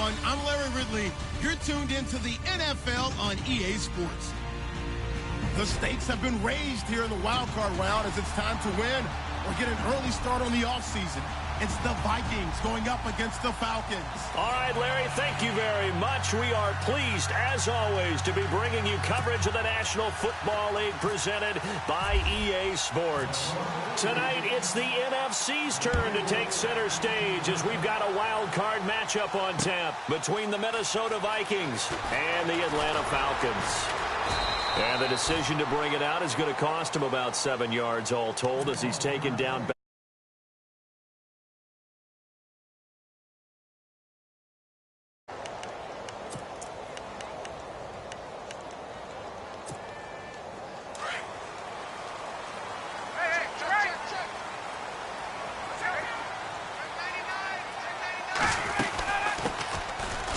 everyone. I'm Larry Ridley. You're tuned into the NFL on EA Sports. The stakes have been raised here in the wild card round as it's time to win or get an early start on the offseason. It's the Vikings going up against the Falcons. All right, Larry, thank you very much. We are pleased, as always, to be bringing you coverage of the National Football League presented by EA Sports. Tonight, it's the NFC's turn to take center stage as we've got a wild card matchup on tap between the Minnesota Vikings and the Atlanta Falcons. And the decision to bring it out is going to cost him about 7 yards all told as he's taken down back.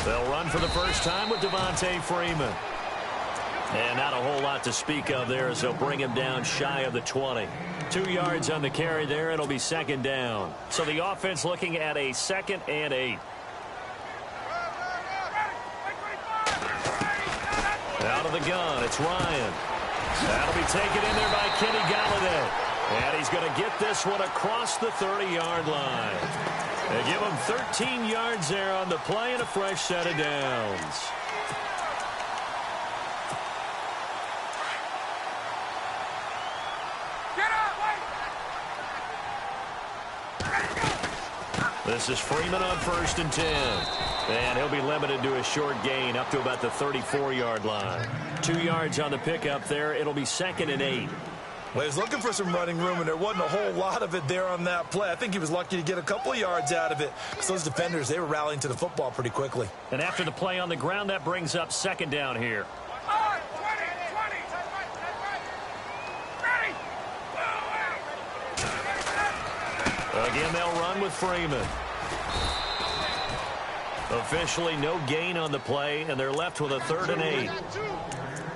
They'll run for the first time with Devontae Freeman. And not a whole lot to speak of there as they'll bring him down shy of the 20. 2 yards on the carry there. It'll be second down. So the offense looking at a 2nd and 8. Out of the gun, it's Ryan. That'll be taken in there by Kenny Galladay. And he's going to get this one across the 30-yard line. They give him 13 yards there on the play and a fresh set of downs. This is Freeman on 1st and 10. And he'll be limited to a short gain up to about the 34-yard line. 2 yards on the pickup there. It'll be 2nd and 8. Well, he was looking for some running room, and there wasn't a whole lot of it there on that play. I think he was lucky to get a couple of yards out of it. Because those defenders, they were rallying to the football pretty quickly. And after the play on the ground, that brings up 2nd down here. Again, they'll run with Freeman. Officially no gain on the play, and they're left with a 3rd and 8.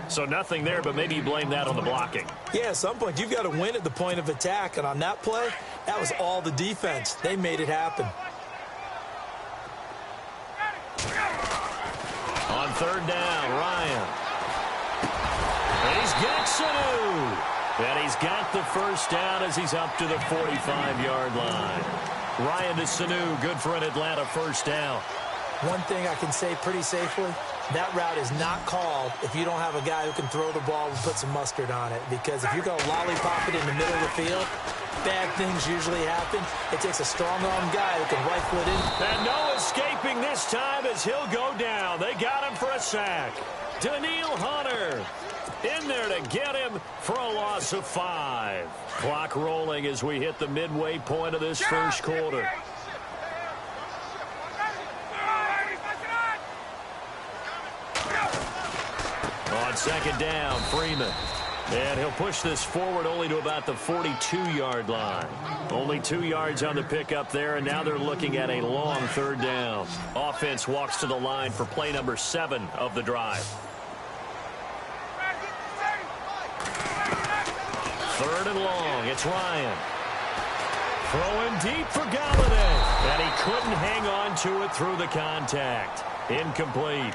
So nothing there, but maybe you blame that on the blocking. Yeah, at some point, you've got to win at the point of attack. And on that play, that was all the defense. They made it happen. On 3rd down, Ryan. And he's got Sanu. And he's got the first down as he's up to the 45-yard line. Ryan to Sanu, good for an Atlanta first down. One thing I can say pretty safely, that route is not called if you don't have a guy who can throw the ball and put some mustard on it. Because if you're going to lollipop it in the middle of the field, bad things usually happen. It takes a strong-arm guy who can rifle it in. And no escaping this time as he'll go down. They got him for a sack. Daniil Hunter in there to get him for a loss of 5. Clock rolling as we hit the midway point of this first quarter. On 2nd down, Freeman. And he'll push this forward only to about the 42-yard line. Only 2 yards on the pickup there, and now they're looking at a long 3rd down. Offense walks to the line for play number 7 of the drive. 3rd and long, it's Ryan. Throwing deep for Galladay. And he couldn't hang on to it through the contact. Incomplete.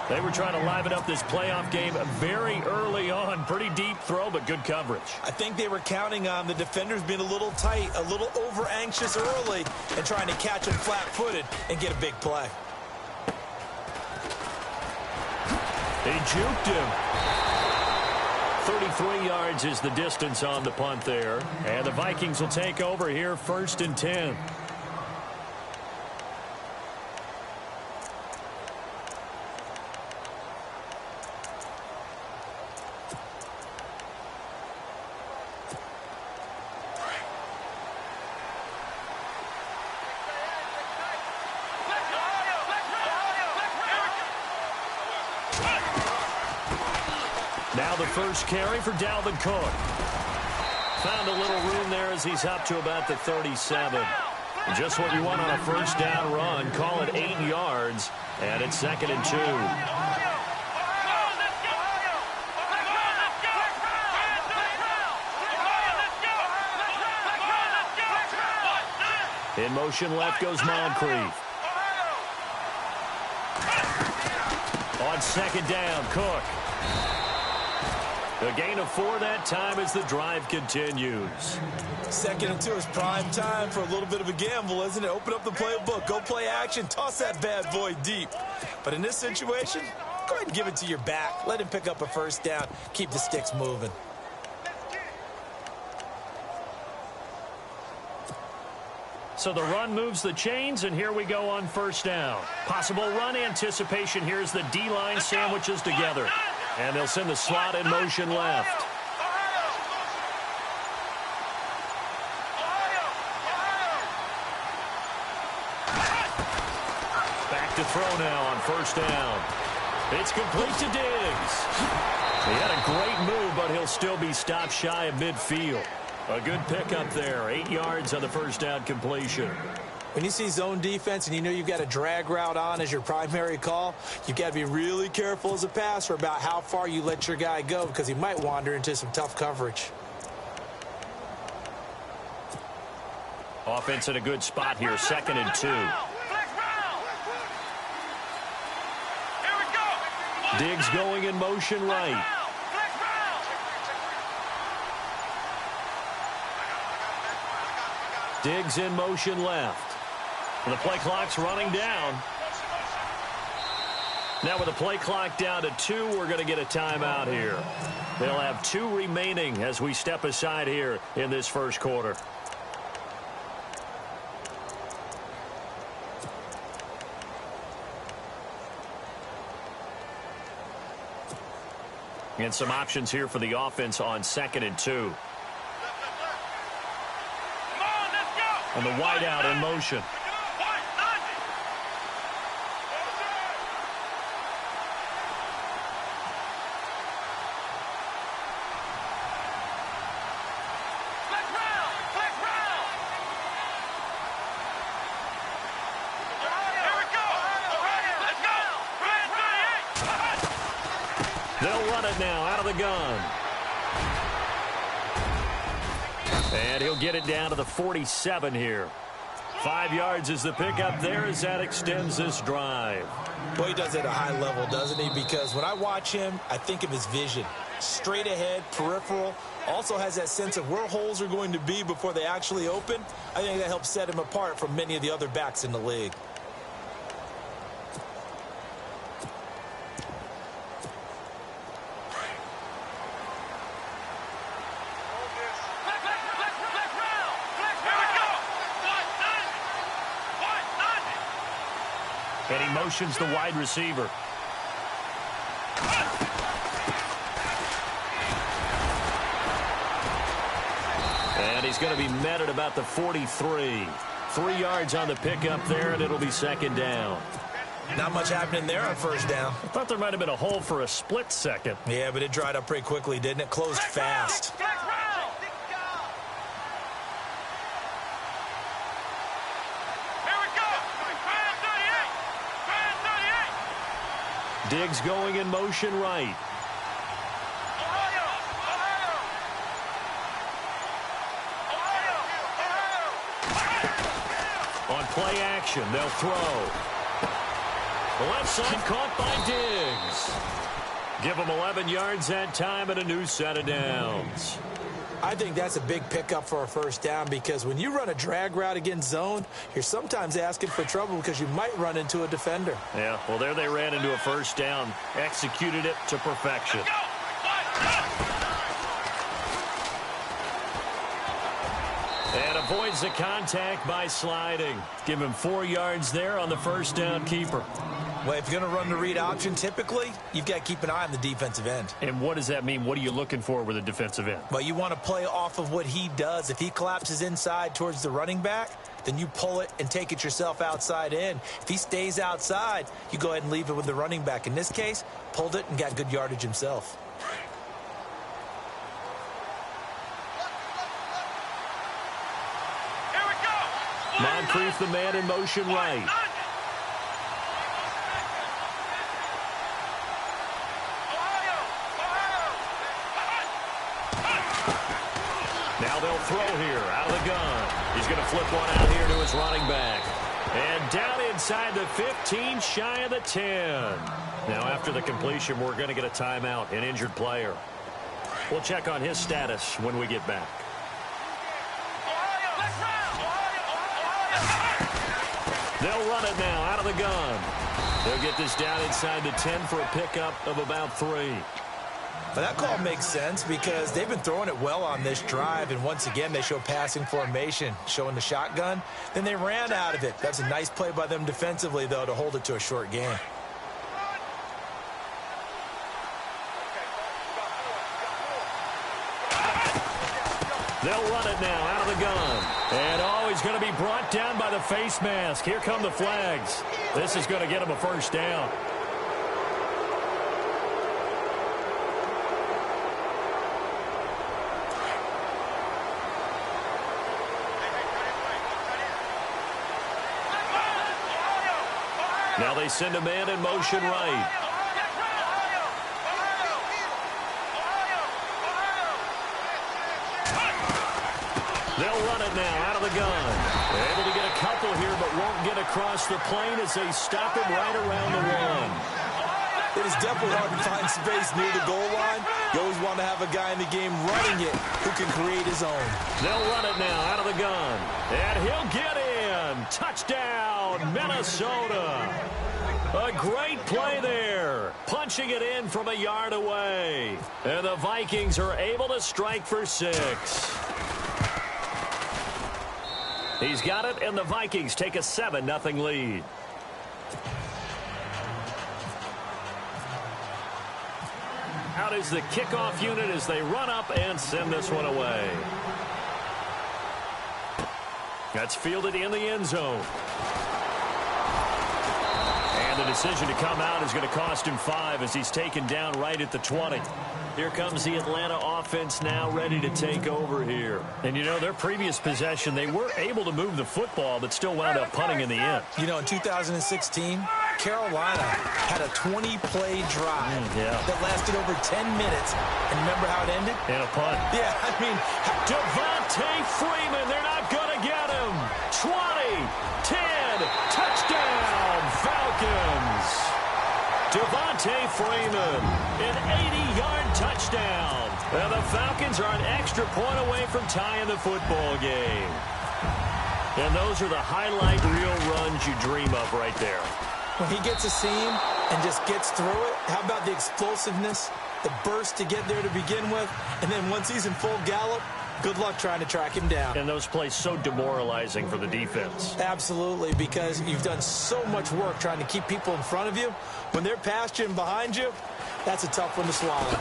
They were trying to liven up this playoff game very early on. Pretty deep throw, but good coverage. I think they were counting on the defenders being a little tight, a little over-anxious early, and trying to catch him flat-footed and get a big play. They juked him. 33 yards is the distance on the punt there. And the Vikings will take over here 1st and 10. Now the first carry for Dalvin Cook. Found a little room there as he's up to about the 37. Just what you want on a first down run. Call it 8 yards, and it's 2nd and 2. In motion left goes Moncrief. On second down, Cook. A gain of 4 that time as the drive continues. 2nd and 2 is prime time for a little bit of a gamble, isn't it? Open up the playbook, go play action, toss that bad boy deep. But in this situation, go ahead and give it to your back. Let him pick up a first down. Keep the sticks moving. So the run moves the chains, and here we go on first down. Possible run anticipation. Here's the D-line sandwiches together. And they'll send the slot in motion left. Back to throw now on first down. It's complete to Diggs. He had a great move, but he'll still be stopped shy of midfield. A good pickup there. 8 yards on the first down completion. When you see zone defense and you know you've got a drag route on as your primary call, you've got to be really careful as a passer about how far you let your guy go because he might wander into some tough coverage. Offense in a good spot here, 2nd and 2. Diggs going in motion right. Diggs in motion left. And the play clock's running down. Now with the play clock down to 2, we're going to get a timeout here. They'll have 2 remaining as we step aside here in this first quarter. And some options here for the offense on 2nd and 2. And the wide out in motion. They'll run it now out of the gun. And he'll get it down to the 47 here. 5 yards is the pickup there as that extends this drive. Well, he does it at a high level, doesn't he? Because when I watch him, I think of his vision. Straight ahead, peripheral. Also has that sense of where holes are going to be before they actually open. I think that helps set him apart from many of the other backs in the league. And he motions the wide receiver. And he's going to be met at about the 43. 3 yards on the pickup there, and it'll be 2nd down. Not much happening there on first down. I thought there might have been a hole for a split second. Yeah, but it dried up pretty quickly, didn't it? Closed fast. Diggs going in motion right. On play action, they'll throw. The left side caught by Diggs. Give him 11 yards that time and a new set of downs. I think that's a big pickup for a first down because when you run a drag route against zone, you're sometimes asking for trouble because you might run into a defender. Yeah, well, there they ran into a first down, executed it to perfection. And avoids the contact by sliding. Give him 4 yards there on the first down keeper. Well, if you're going to run the read option, typically, you've got to keep an eye on the defensive end. And what does that mean? What are you looking for with a defensive end? Well, you want to play off of what he does. If he collapses inside towards the running back, then you pull it and take it yourself outside in. If he stays outside, you go ahead and leave it with the running back. In this case, pulled it and got good yardage himself. Moncrief, the man in motion right. Now they'll throw here out of the gun. He's going to flip one out here to his running back. And down in inside the 15, shy of the 10. Now, after the completion, we're going to get a timeout, an injured player. We'll check on his status when we get back. They'll run it now out of the gun. They'll get this down inside the 10 for a pickup of about 3. But that call makes sense because they've been throwing it well on this drive, and once again they show passing formation, showing the shotgun. Then they ran out of it. That's a nice play by them defensively, though, to hold it to a short game. They'll run it now out of the gun. And, he's going to be brought down by the face mask. Here come the flags. This is going to get him a first down. Now they send a man in motion right. They'll run it now out of the gun. They're able to get a couple here, but won't get across the plane as they stop him right around the 1. It is definitely hard to find space near the goal line. You always want to have a guy in the game running it who can create his own. They'll run it now out of the gun. And he'll get in. Touchdown, Minnesota. A great play there. Punching it in from a yard away. And the Vikings are able to strike for 6. He's got it, and the Vikings take a 7-0 lead. Out is the kickoff unit as they run up and send this one away. That's fielded in the end zone. And the decision to come out is going to cost him 5 as he's taken down right at the 20. Here comes the Atlanta offense now ready to take over here. And, you know, their previous possession, they were able to move the football but still wound up punting in the end. You know, in 2016, Carolina had a 20-play drive that lasted over 10 minutes. And remember how it ended? In a punt. Yeah, I mean, Devontae Freeman, they're not going to get him. 20, 10, touchdown, Falcons. Devontae Freeman, an 80-yard touchdown. And the Falcons are an extra point away from tying the football game. And those are the highlight reel runs you dream of right there. When he gets a seam and just gets through it, how about the explosiveness, the burst to get there to begin with, and then once he's in full gallop, good luck trying to track him down. And those plays so demoralizing for the defense. Absolutely, because you've done so much work trying to keep people in front of you. When they're past you and behind you, that's a tough one to swallow.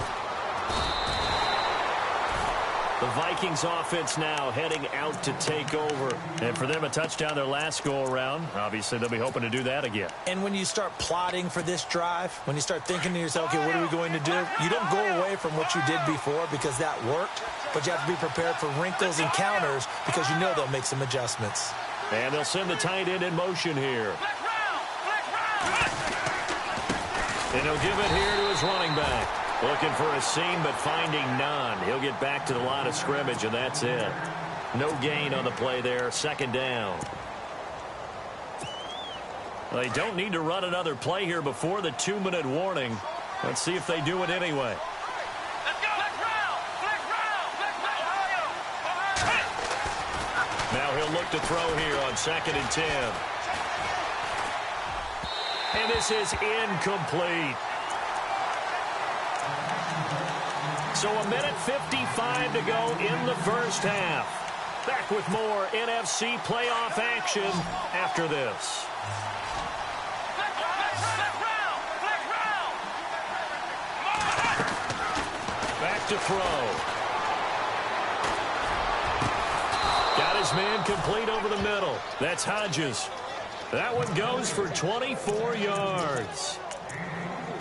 The Vikings offense now heading out to take over. And for them, a touchdown their last go-around. Obviously, they'll be hoping to do that again. And when you start plotting for this drive, when you start thinking to yourself, okay, what are we going to do? You don't go away from what you did before because that worked. But you have to be prepared for wrinkles and counters because you know they'll make some adjustments. And they'll send the tight end in motion here. And he'll give it here to his running back. Looking for a seam, but finding none. He'll get back to the line of scrimmage, and that's it. No gain on the play there. Second down. They don't need to run another play here before the 2-minute warning. Let's see if they do it anyway. Now he'll look to throw here on 2nd and 10. And this is incomplete. So 1:55 to go in the first half. Back with more NFC playoff action after this. Back to throw. Got his man complete over the middle. That's Hodges. That one goes for 24 yards.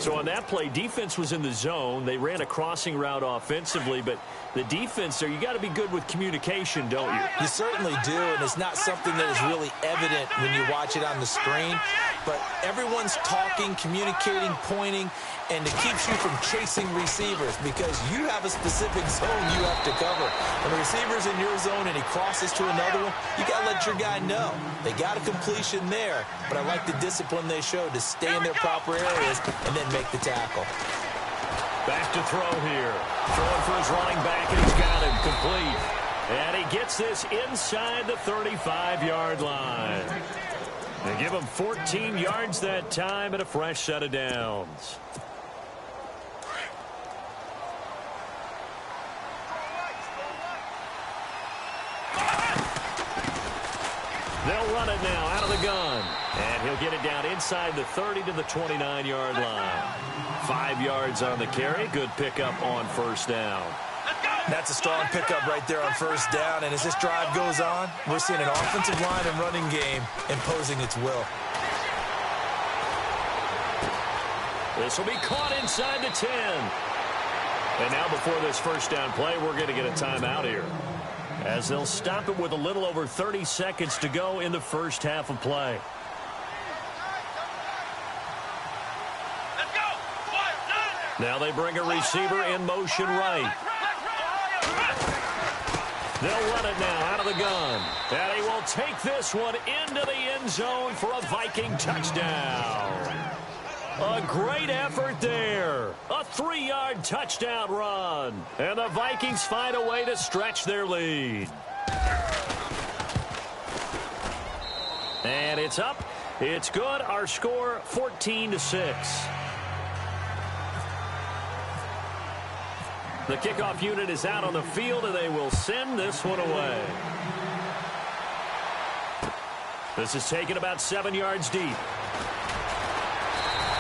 So on that play, defense was in the zone. They ran a crossing route offensively, but the defense there, you got to be good with communication, don't you? You certainly do, and it's not something that is really evident when you watch it on the screen. But everyone's talking, communicating, pointing, and it keeps you from chasing receivers because you have a specific zone you have to cover. When the receiver's in your zone and he crosses to another one, you got to let your guy know. They got a completion there, but I like the discipline they showed to stay in their proper areas and then make the tackle. Back to throw here. Throwing for his running back, and he's got him complete. And he gets this inside the 35-yard line. They give him 14 yards that time and a fresh set of downs. They'll run it now out of the gun. And he'll get it down inside the 30 to the 29-yard line. 5 yards on the carry. Good pickup on first down. That's a strong pickup right there on first down. And as this drive goes on, we're seeing an offensive line and running game imposing its will. This will be caught inside the 10. And now before this first down play, we're going to get a timeout here, as they'll stop it with a little over 30 seconds to go in the first half of play. Now they bring a receiver in motion right. They'll run it now out of the gun. And he will take this one into the end zone for a Viking touchdown. A great effort there. A 3-yard touchdown run. And the Vikings find a way to stretch their lead. And it's up. It's good. Our score, 14-6. The kickoff unit is out on the field, and they will send this one away. This is taken about 7 yards deep.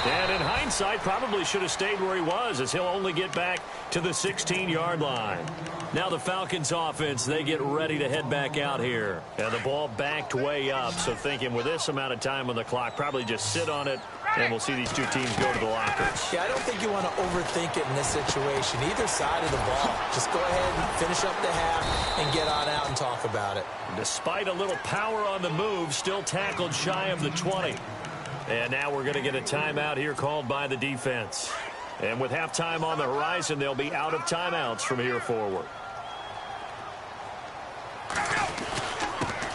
And in hindsight, probably should have stayed where he was, as he'll only get back to the 16-yard line. Now the Falcons offense, they get ready to head back out here. And the ball backed way up, so thinking with this amount of time on the clock, probably just sit on it, and we'll see these two teams go to the lockers. Yeah, I don't think you want to overthink it in this situation. Either side of the ball. Just go ahead and finish up the half and get on out and talk about it. Despite a little power on the move, still tackled shy of the 20. And now we're going to get a timeout here called by the defense. And with halftime on the horizon, they'll be out of timeouts from here forward.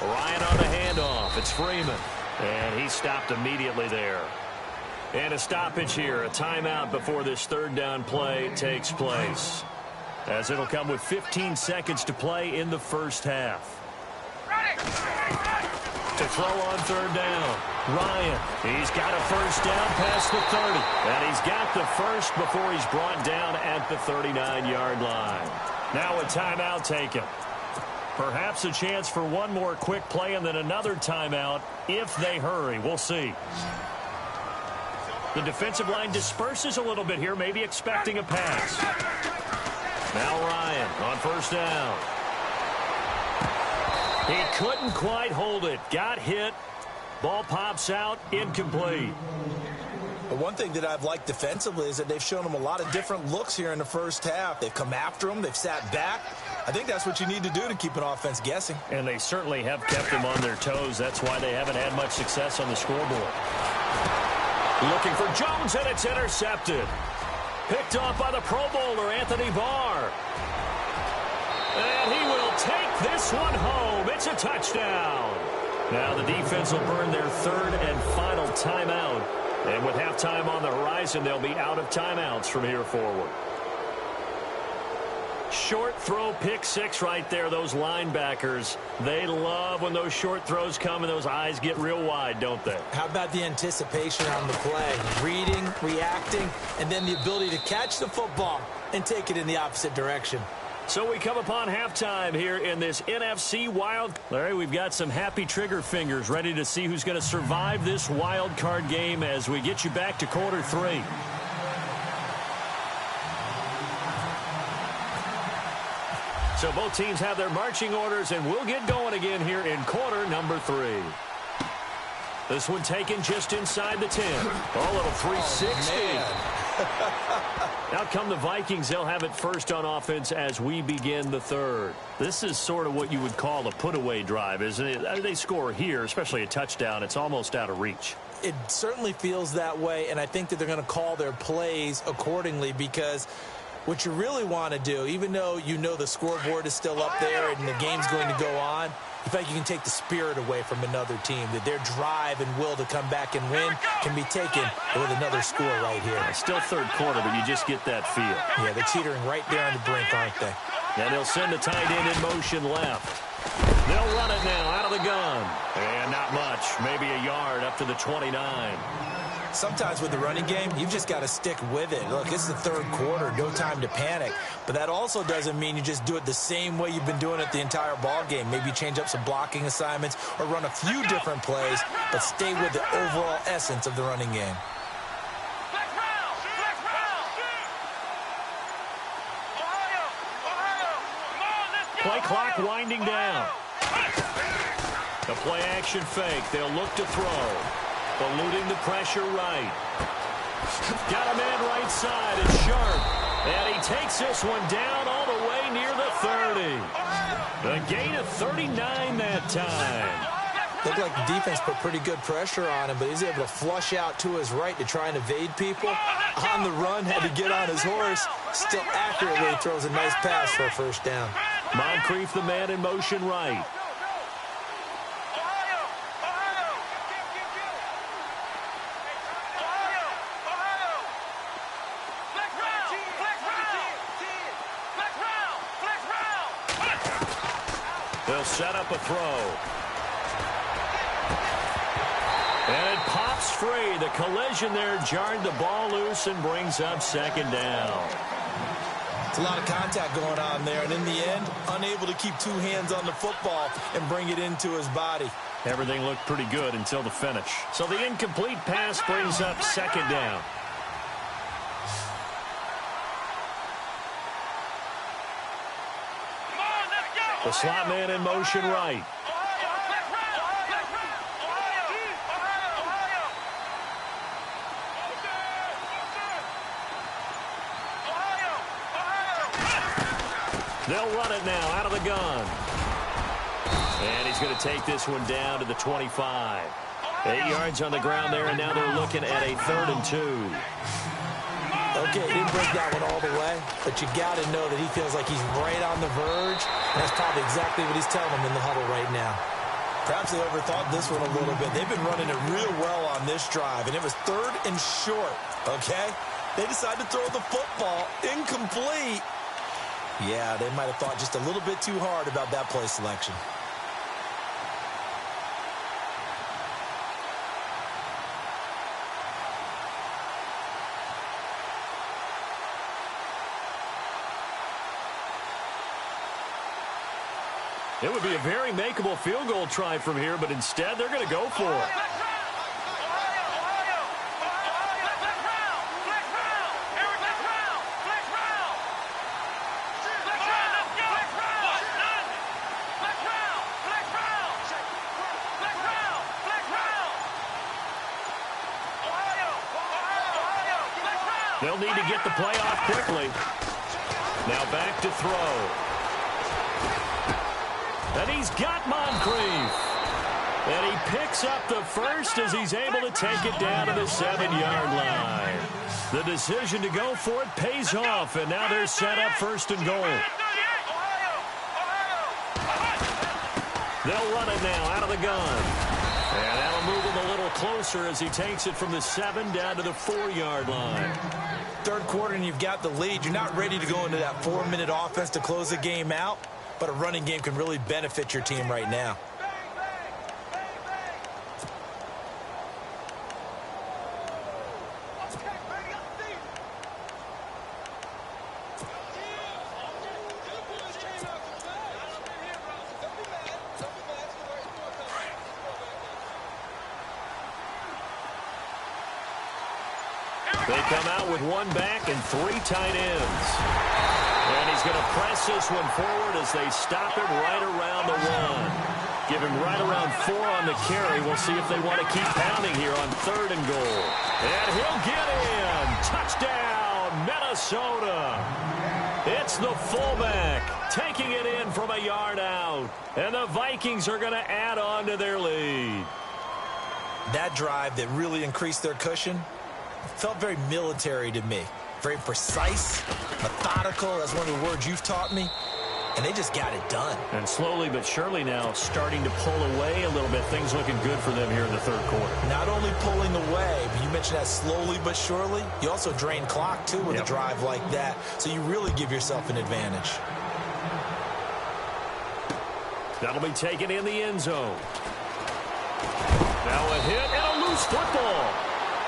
Ryan on the handoff. It's Freeman. And he stopped immediately there. And a stoppage here, a timeout before this third down play takes place, as it'll come with 15 seconds to play in the first half. To throw on third down, Ryan. He's got a first down past the 30. And he's got the first before he's brought down at the 39-yard line. Now a timeout taken. Perhaps a chance for one more quick play and then another timeout if they hurry. We'll see. The defensive line disperses a little bit here, maybe expecting a pass. Now Ryan on first down. He couldn't quite hold it. Got hit. Ball pops out. Incomplete. But one thing that I've liked defensively is that they've shown him a lot of different looks here in the first half. They've come after him. They've sat back. I think that's what you need to do to keep an offense guessing. And they certainly have kept them on their toes. That's why they haven't had much success on the scoreboard. Looking for Jones, and it's intercepted. Picked off by the Pro Bowler, Anthony Barr. And he will take this one home. It's a touchdown. Now the defense will burn their third and final timeout. And with halftime on the horizon, they'll be out of timeouts from here forward. Short throw, pick six right there. Those linebackers, they love when those short throws come and those eyes get real wide, don't they? How about the anticipation on the play? Reading, reacting, and then the ability to catch the football and take it in the opposite direction. So we come upon halftime here in this NFC Wild. Larry, we've got some happy trigger fingers ready to see who's going to survive this wild card game as we get you back to quarter three. So both teams have their marching orders, and we'll get going again here in quarter number three. This one taken just inside the 10. Oh, a little 360. Out come the Vikings. They'll have it first on offense as we begin the third. This is sort of what you would call a put-away drive, isn't it? They score here, especially a touchdown. It's almost out of reach. It certainly feels that way, and I think that they're going to call their plays accordingly, because what you really want to do, even though you know the scoreboard is still up there and the game's going to go on, you feel like you can take the spirit away from another team, that their drive and will to come back and win can be taken with another score right here. It's still third quarter, but you just get that feel. Yeah, they're teetering right there on the brink, aren't they? And they'll send the tight end in motion left. They'll run it now out of the gun. And not much, maybe a yard up to the 29. Sometimes with the running game, you've just got to stick with it. Look, it's the third quarter, no time to panic. But that also doesn't mean you just do it the same way you've been doing it the entire ball game. Maybe change up some blocking assignments or run a few different plays, but stay with the overall essence of the running game. Play clock winding down. The play action fake. They'll look to throw. Eluding the pressure right. Got a man right side. It's Sharp. And he takes this one down all the way near the 30. A gain of 39 that time. Looked like the defense put pretty good pressure on him, but he's able to flush out to his right to try and evade people. On the run, had to get on his horse. Still accurately throws a nice pass for a first down. Moncrief, the man in motion right. They'll set up a throw. And it pops free. The collision there jarred the ball loose and brings up second down. It's a lot of contact going on there, and in the end, unable to keep two hands on the football and bring it into his body. Everything looked pretty good until the finish. So the incomplete pass brings up second down. The slot man in motion right. They'll run it now out of the gun. And he's going to take this one down to the 25. 8 yards on the ground there, and now they're looking at a 3rd and 2. Okay, he didn't break that one all the way, but you got to know that he feels like he's right on the verge. And that's probably exactly what he's telling them in the huddle right now. Perhaps they overthought this one a little bit. They've been running it real well on this drive, and it was 3rd and short, okay? They decided to throw the football incomplete. Yeah, they might have thought just a little bit too hard about that play selection. It would be a very makeable field goal try from here, but instead they're going to go for it. They'll need to get the play off quickly. Now back to throw. And he's got Moncrief. And he picks up the first as he's able to take it down to the 7-yard line. The decision to go for it pays off, and now they're set up 1st and goal. They'll run it now out of the gun. And that'll move him a little closer as he takes it from the 7 down to the 4-yard line. 3rd quarter and you've got the lead. You're not ready to go into that 4-minute offense to close the game out, but a running game can really benefit your team right now. They come out with 1 back and 3 tight ends. And he's going to press this one forward as they stop him right around the 1. Give him right around 4 on the carry. We'll see if they want to keep pounding here on 3rd and goal. And he'll get in. Touchdown. from Minnesota. It's the fullback taking it in from a yard out. And the Vikings are going to add on to their lead. That drive that really increased their cushion felt very military to me. Very precise, methodical. That's one of the words you've taught me. And they just got it done. And slowly but surely now starting to pull away a little bit. Things looking good for them here in the third quarter. Not only pulling away, but you mentioned that slowly but surely. You also drain clock, too, with a drive like that. So you really give yourself an advantage. That'll be taken in the end zone. Now a hit and a loose football.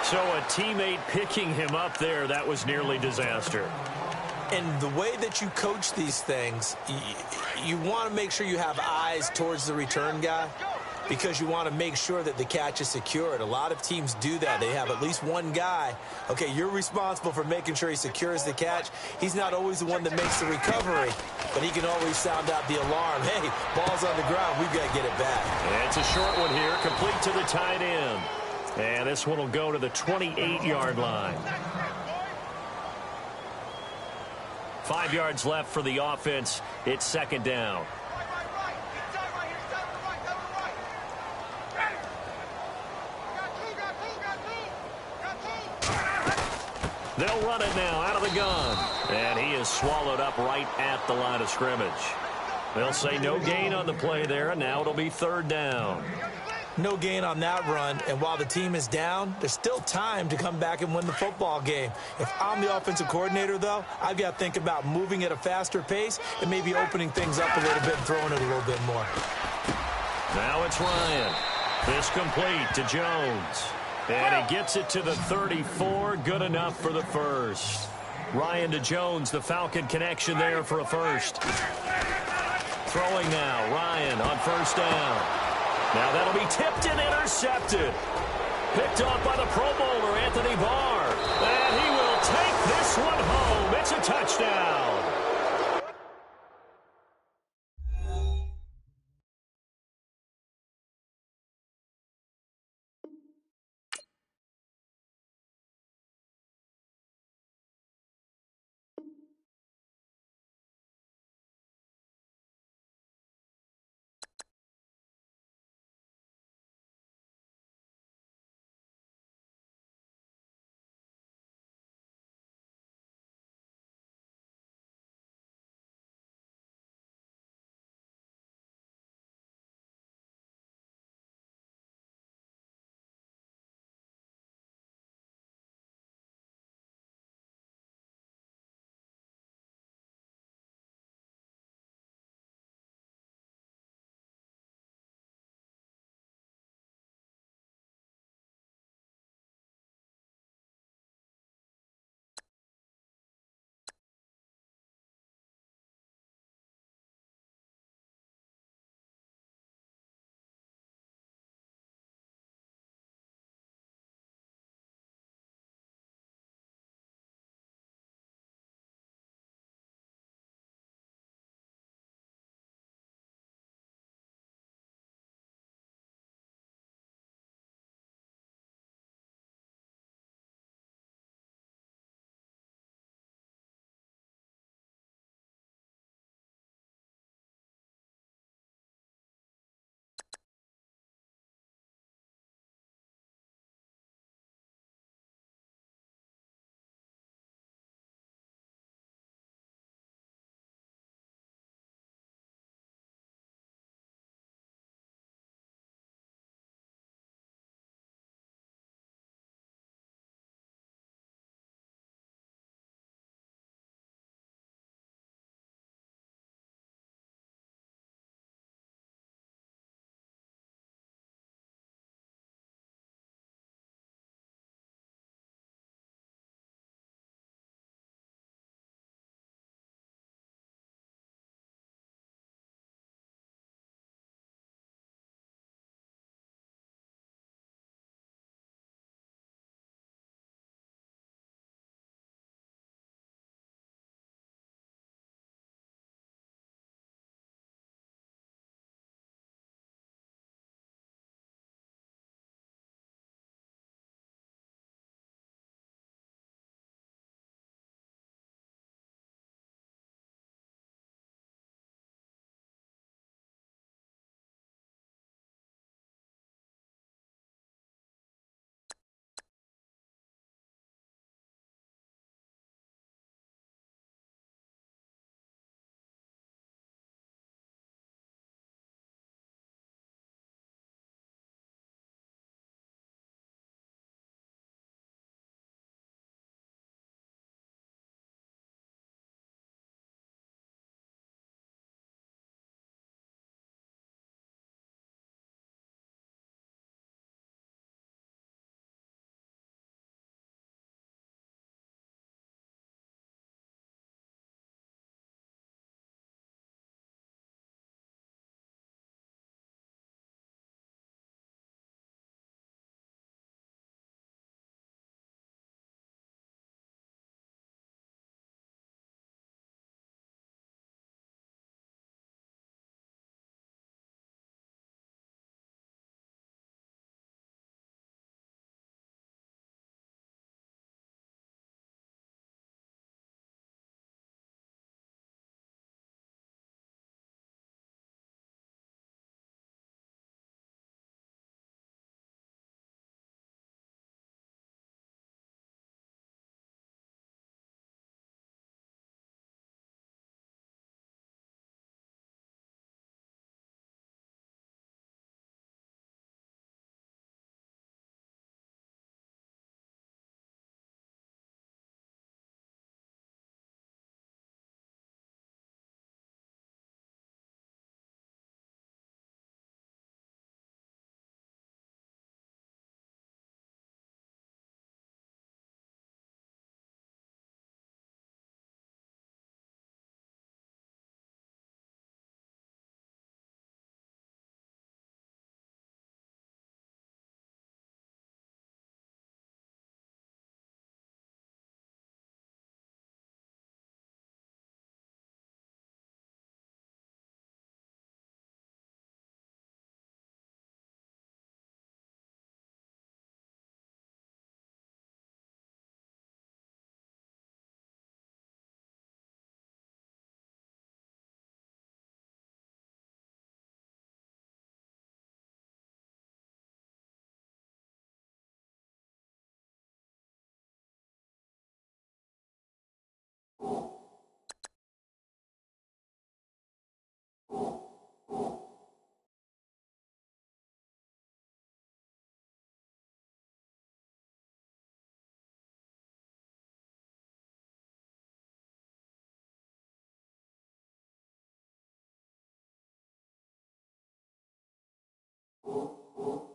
So a teammate picking him up there, that was nearly disaster. And the way that you coach these things, you want to make sure you have eyes towards the return guy because you want to make sure that the catch is secured. A lot of teams do that. They have at least one guy. Okay, you're responsible for making sure he secures the catch. He's not always the one that makes the recovery, but he can always sound out the alarm. Hey, ball's on the ground. We've got to get it back. And it's a short one here, complete to the tight end. And this one will go to the 28-yard line. 5 yards left for the offense. It's second down. They'll run it now out of the gun. And he is swallowed up right at the line of scrimmage. They'll say no gain on the play there, and now it'll be third down. No gain on that run, and while the team is down, there's still time to come back and win the football game. If I'm the offensive coordinator, though, I've got to think about moving at a faster pace and maybe opening things up a little bit and throwing it a little bit more. Now it's Ryan. This complete to Jones. And he gets it to the 34. Good enough for the first. Ryan to Jones, the Falcon connection there for a first. Throwing now, Ryan on first down. Now that'll be tipped and intercepted. Picked off by the Pro Bowler, Anthony Barr. And he will take this one home. It's a touchdown. you.